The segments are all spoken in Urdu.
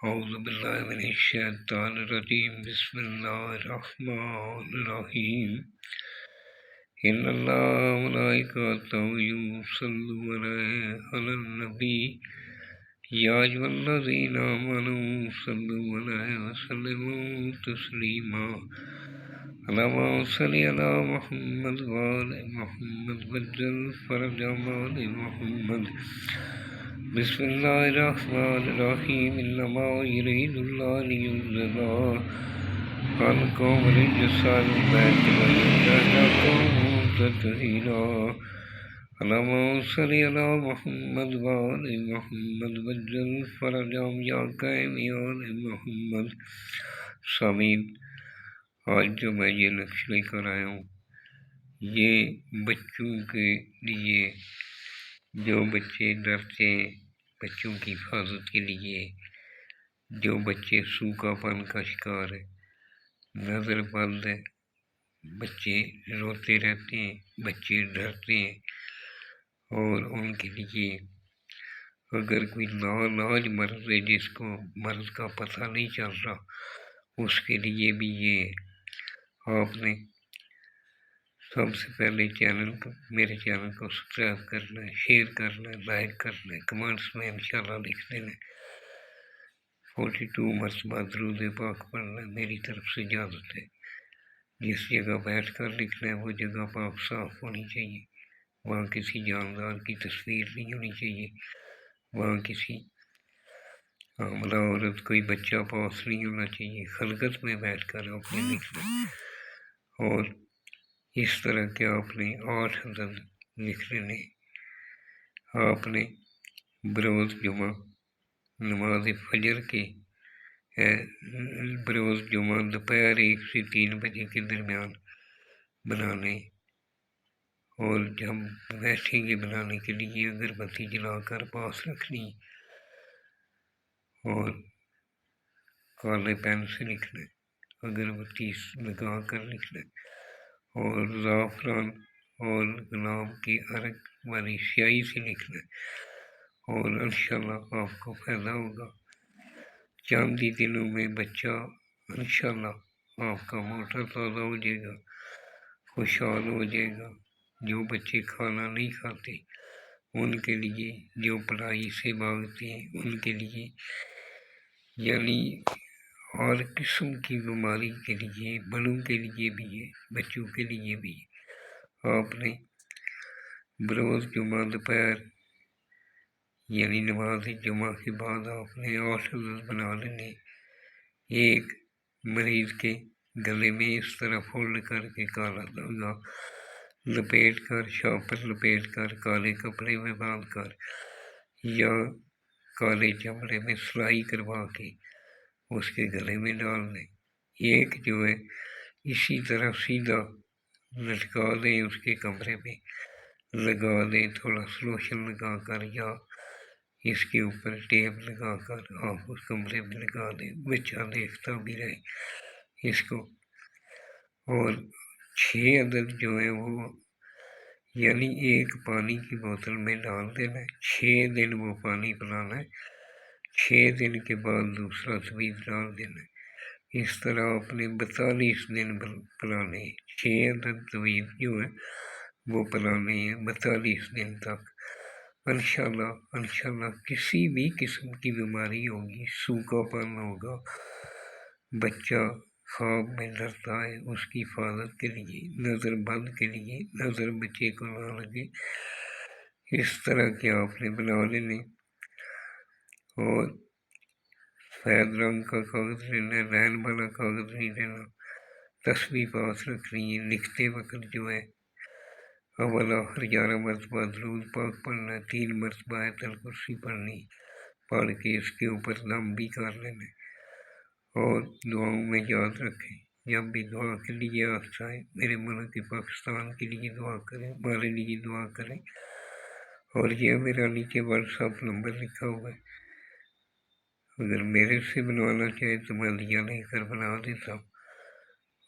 أعوذ بالله من الشيطان الرجيم بسم الله الرحمن الرحيم إن الله وملائكته يصلون على النبي يا أيها الذين آمنوا صلوا عليه وسلموا تسليما اللهم صل على محمد وآل محمد وجل فرج آل محمد بسم الله الرحمن الرحيم إنما يريد الله ليذهب عنكم الرجس البيت ويطهركم تطهيرا اللهم صل على محمد وآل محمد وجل فرج آل محمد. سامعین، آج جو میں یہ لکچر لے کر آیا ہوں یہ بچوں کے لیے، جو بچے ڈرتے ہیں، بچوں کی حفاظت کے لیے، جو بچے سوکھا پن کا شکار ہے، نظر بند ہے، بچے روتے رہتے ہیں، بچے ڈرتے ہیں، اور ان کے لیے اگر کوئی لاعلاج مرض ہے جس کو مرض کا پتہ نہیں چل رہا، اس کے لیے بھی یہ آپ نے سب سے پہلے میرے چینل کو سبسکرائب کرنا ہے، شیئر کرنا ہے، لائک کرنا ہے، کمنٹس میں انشاءاللہ لکھ دینا ہے۔ 42 مرتبہ درود پاک پڑھنا ہے، میری طرف سے اجازت ہے۔ جس جگہ بیٹھ کر لکھنا ہے وہ جگہ پاک صاف ہونی چاہیے، وہاں کسی جاندار کی تصویر نہیں ہونی چاہیے، وہاں کسی حاملہ عورت کوئی بچہ پاس نہیں ہونا چاہیے، خلقت میں بیٹھ کر آپ نے لکھنا ہے۔ اور اس طرح کے آپ نے 8 عدد لکھ لینے۔ آپ نے بروز جمعہ نماز فجر کے بروز جمعہ دوپہر 1 سے 3 بجے کے درمیان بنانے، اور جب بیٹھیں گے بنانے کے لیے اگربتی جلا کر پاس رکھنی، اور کالے پین سے لکھنا ہے، اگربتی لگا کر لکھنا ہے، اور زعفران اور گلاب کی عرق والی سیاہی سے لکھنا ہے، اور انشاءاللہ آپ کو فائدہ ہوگا۔ چند ہی دنوں میں بچہ انشاءاللہ آپ کا موٹا تازہ ہو جائے گا، خوشحال ہو جائے گا۔ جو بچے کھانا نہیں کھاتے ان کے لیے، جو پڑھائی سے بھاگتے ہیں ان کے لیے، یعنی ہر قسم کی بیماری کے لیے، بڑوں کے لیے بھی ہے، بچوں کے لیے بھی ہے۔ آپ نے بروز جمعہ دوپہر یعنی نماز جمعہ کے بعد آپ نے 8 عدد بنا لینے۔ ایک مریض کے گلے میں اس طرح فولڈ کر کے کالا دھاگا لپیٹ کر، شاپر لپیٹ کر، کالے کپڑے میں باندھ کر یا کالے چمڑے میں سلائی کروا کے اس کے گلے میں ڈال دیں۔ ایک جو ہے اسی طرح سیدھا لٹکا دیں، اس کے کمرے میں لگا دیں، تھوڑا سلوشن لگا کر یا اس کے اوپر ٹیپ لگا کر آپ اس کمرے میں لگا دیں، بچہ دیکھتا بھی رہے اس کو۔ اور 6 عدد جو ہے وہ یعنی ایک پانی کی بوتل میں ڈال دینا ہے، 6 دن وہ پانی پلانا ہے، 6 دن کے بعد دوسرا طویل ڈال دینا ہے۔ اس طرح آپ نے 42 دن پلانے، 6 عدد طویل جو ہے وہ پلانے ہیں 42 دن تک۔ انشاءاللہ کسی بھی قسم کی بیماری ہوگی، سوکھا پن ہوگا، بچہ خواب میں ڈرتا ہے، اس کی حفاظت کے لیے، نظر بند کے لیے، نظر بچے کو نہ لگے، اس طرح کے آپ نے بنا لینے۔ اور سفید رنگ کا کاغذ لینا ہے، رین والا کاغذ نہیں لینا، تسبیح پاس رکھنی ہے۔ لکھتے وقت جو ہے اول آخر 11 مرتبہ درود پاک پڑھنا ہے، 3 مرتبہ آیت الکرسی پڑھنی، پڑھ کے اس کے اوپر دم بھی کر لینا ہے۔ اور دعاؤں میں یاد رکھیں، جب بھی دعا کے لیے آتا ہے میرے ملک پاکستان کے لیے دعا کریں، ہمارے لیے دعا کریں۔ اور یہ میرا نیچے واٹس ایپ نمبر لکھا ہوا ہے، اگر میرے سے بنوانا چاہے تو میں لیا لے کر بنا دیتا ہوں،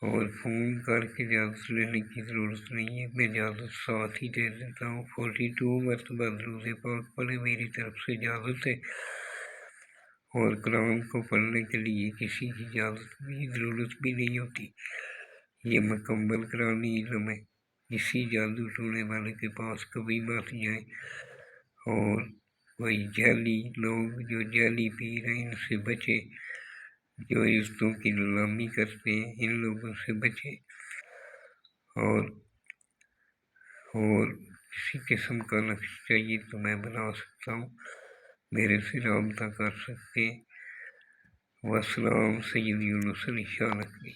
اور فون کر کے اجازت لینے کی ضرورت نہیں ہے، میں اجازت ساتھ ہی دے دیتا ہوں۔ 42 مرتبہ درود پاک پڑھیں، میری طرف سے اجازت ہے۔ اور قرآن کو پڑھنے کے لیے کسی کی اجازت کی ضرورت بھی نہیں ہوتی۔ یہ مکمل قرآنی علم ہے۔ کسی جادو ٹونے والے کے پاس کبھی مت جائیں، اور کوئی جعلی لوگ جو جعلی پیر ہیں ان سے بچے، جو عزتوں کی غلامی کرتے ہیں ان لوگوں سے بچے، اور کسی قسم کا نقش چاہیے تو میں بنا سکتا ہوں، میرے سے رابطہ کر سکتے ہیں۔ والسلام سید یونس علی شاہ نقوی۔